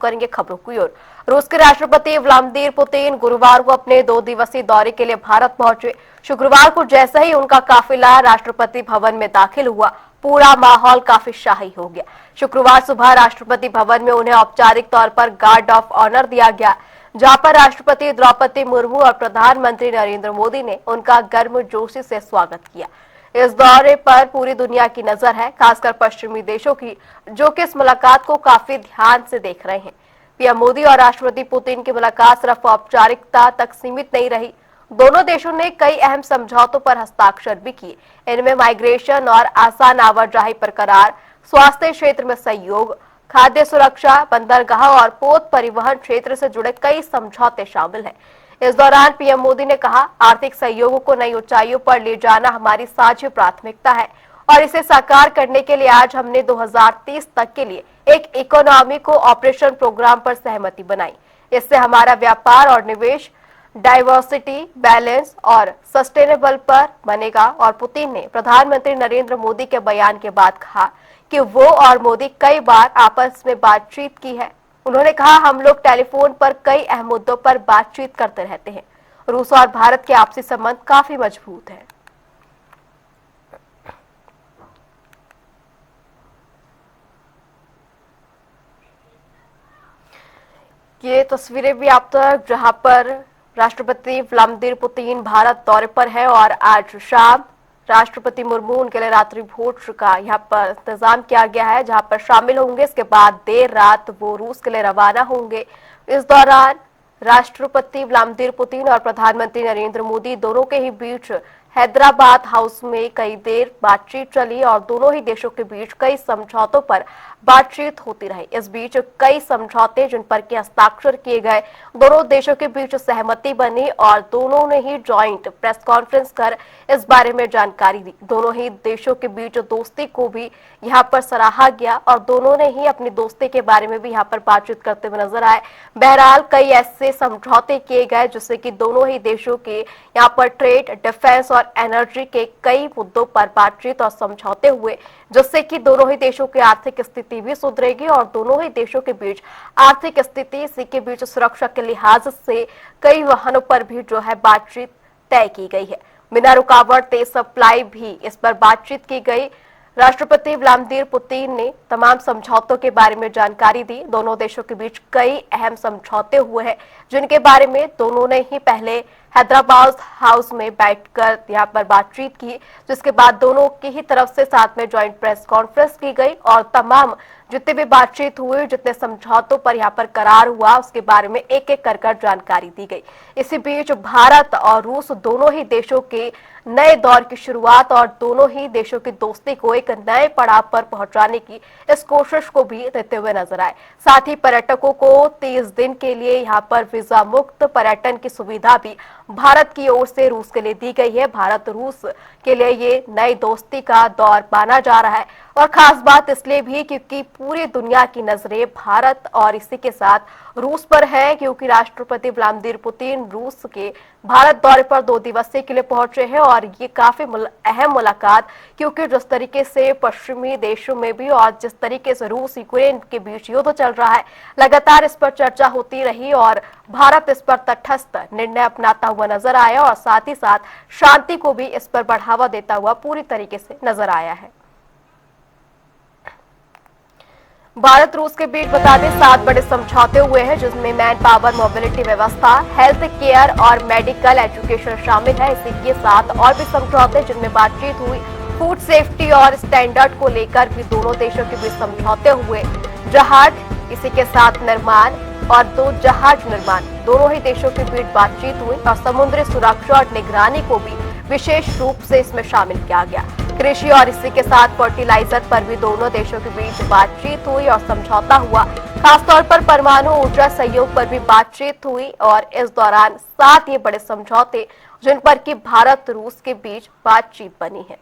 करेंगे खबरों की ओर। रूस के राष्ट्रपति व्लादिमीर पुतिन गुरुवार को अपने 2 दिवसीय दौरे के लिए भारत पहुंचे। शुक्रवार को जैसे ही उनका काफिला राष्ट्रपति भवन में दाखिल हुआ, पूरा माहौल काफी शाही हो गया। शुक्रवार सुबह राष्ट्रपति भवन में उन्हें औपचारिक तौर पर गार्ड ऑफ ऑनर दिया गया, जहां पर राष्ट्रपति द्रौपदी मुर्मू और प्रधानमंत्री नरेंद्र मोदी ने उनका गर्मजोशी से स्वागत किया। इस दौरे पर पूरी दुनिया की नजर है, खासकर पश्चिमी देशों की, जो कि इस मुलाकात को काफी ध्यान से देख रहे हैं। पीएम मोदी और राष्ट्रपति पुतिन की मुलाकात सिर्फ औपचारिकता तक सीमित नहीं रही। दोनों देशों ने कई अहम समझौतों पर हस्ताक्षर भी किए। इनमें माइग्रेशन और आसान आवाजाही पर करार, स्वास्थ्य क्षेत्र में सहयोग, खाद्य सुरक्षा, बंदरगाह और पोत परिवहन क्षेत्र से जुड़े कई समझौते शामिल हैं। इस दौरान पीएम मोदी ने कहा, आर्थिक सहयोग को नई ऊंचाइयों पर ले जाना हमारी साझी प्राथमिकता है और इसे साकार करने के लिए आज हमने 2030 तक के लिए एक इकोनॉमी को ऑपरेशन प्रोग्राम पर सहमति बनाई। इससे हमारा व्यापार और निवेश डाइवर्सिटी, बैलेंस और सस्टेनेबल पर बनेगा। और पुतिन ने प्रधानमंत्री नरेंद्र मोदी के बयान के बाद कहा कि वो और मोदी कई बार आपस में बातचीत की है। उन्होंने कहा, हम लोग टेलीफोन पर कई अहम मुद्दों पर बातचीत करते रहते हैं। रूस और भारत के आपसी संबंध काफी मजबूत हैं। ये तस्वीरें भी आप तक, जहां पर राष्ट्रपति व्लादिमीर पुतिन भारत दौरे पर है और आज शाम राष्ट्रपति मुर्मू उनके लिए रात्रि भोज का यहाँ पर इंतजाम किया गया है, जहां पर शामिल होंगे। इसके बाद देर रात वो रूस के लिए रवाना होंगे। इस दौरान राष्ट्रपति व्लादिमीर पुतिन और प्रधानमंत्री नरेंद्र मोदी दोनों के ही बीच हैदराबाद हाउस में कई देर बातचीत चली और दोनों ही देशों के बीच कई समझौतों पर बातचीत होती रही। इस बीच कई समझौते जिन पर के हस्ताक्षर किए गए, दोनों देशों के बीच सहमति बनी और दोनों ने ही ज्वाइंट प्रेस कॉन्फ्रेंस कर इस बारे में जानकारी दी। दोनों ही देशों के बीच दोस्ती को भी यहाँ पर सराहा गया और दोनों ने ही अपनी दोस्ती के बारे में भी यहाँ पर बातचीत करते हुए नजर आए। बहरहाल कई ऐसे समझौते किए गए जिससे कि दोनों ही देशों के यहाँ पर ट्रेड, डिफेंस और एनर्जी के कई मुद्दों पर बातचीत और समझौते हुए, जिससे कि दोनों ही देशों की आर्थिक स्थिति भी सुधरेगी और दोनों ही देशों के बीच आर्थिक स्थिति, इसी के बीच सुरक्षा के लिहाज से कई वाहनों पर भी जो है बातचीत तय की गई है। बिना रुकावट तेज सप्लाई भी इस पर बातचीत की गई। राष्ट्रपति व्लादिमीर पुतिन ने तमाम समझौतों के बारे में जानकारी दी। दोनों देशों के बीच कई अहम समझौते हुए हैं, जिनके बारे में दोनों ने ही पहले हैदराबाद हाउस में बैठकर यहाँ पर बातचीत की, जिसके बाद दोनों की ही तरफ से साथ में ज्वाइंट प्रेस कॉन्फ्रेंस की गई और तमाम जितने भी बातचीत हुई, जितने समझौतों पर यहाँ पर करार हुआ, उसके बारे में एक एक कर जानकारी दी गई। इसी बीच भारत और रूस दोनों ही देशों के नए दौर की शुरुआत और दोनों ही देशों की दोस्ती को एक नए पड़ाव पर पहुंचाने की इस कोशिश को भी देते हुए नजर आए। साथ ही पर्यटकों को 30 दिन के लिए यहाँ पर वीजा मुक्त पर्यटन की सुविधा भी भारत की ओर से रूस के लिए दी गई है। भारत रूस के लिए ये नई दोस्ती का दौर माना जा रहा है और खास बात इसलिए भी क्योंकि पूरी दुनिया की नजरें भारत और इसी के साथ रूस पर है, क्योंकि राष्ट्रपति व्लादिमीर पुतिन रूस के भारत दौरे पर 2 दिवसीय के लिए पहुंचे हैं और ये काफी अहम मुलाकात, क्योंकि जिस तरीके से पश्चिमी देशों में भी और जिस तरीके से रूस यूक्रेन के बीच युद्ध चल रहा है, लगातार इस पर चर्चा होती रही और भारत इस पर तटस्थ निर्णय अपनाता हुआ नजर आया और साथ ही साथ शांति को भी इस पर बढ़ावा देता हुआ पूरी तरीके से नजर आया है। भारत रूस के बीच बता दें 7 बड़े समझौते हुए हैं, जिसमें मैन पावर, मोबिलिटी व्यवस्था, हेल्थ केयर और मेडिकल एजुकेशन शामिल है। इसी के साथ और भी समझौते जिनमें बातचीत हुई। फूड सेफ्टी और स्टैंडर्ड को लेकर भी दोनों देशों के बीच समझौते हुए। जहाज, इसी के साथ निर्माण और 2 जहाज निर्माण, दोनों ही देशों के बीच बातचीत हुई और समुद्री सुरक्षा और निगरानी को भी विशेष रूप से इसमें शामिल किया गया। कृषि और इसी के साथ फर्टिलाइजर पर भी दोनों देशों के बीच बातचीत हुई और समझौता हुआ। खासतौर पर परमाणु ऊर्जा सहयोग पर भी बातचीत हुई और इस दौरान 7 ये बड़े समझौते जिन पर कि भारत रूस के बीच बातचीत बनी है।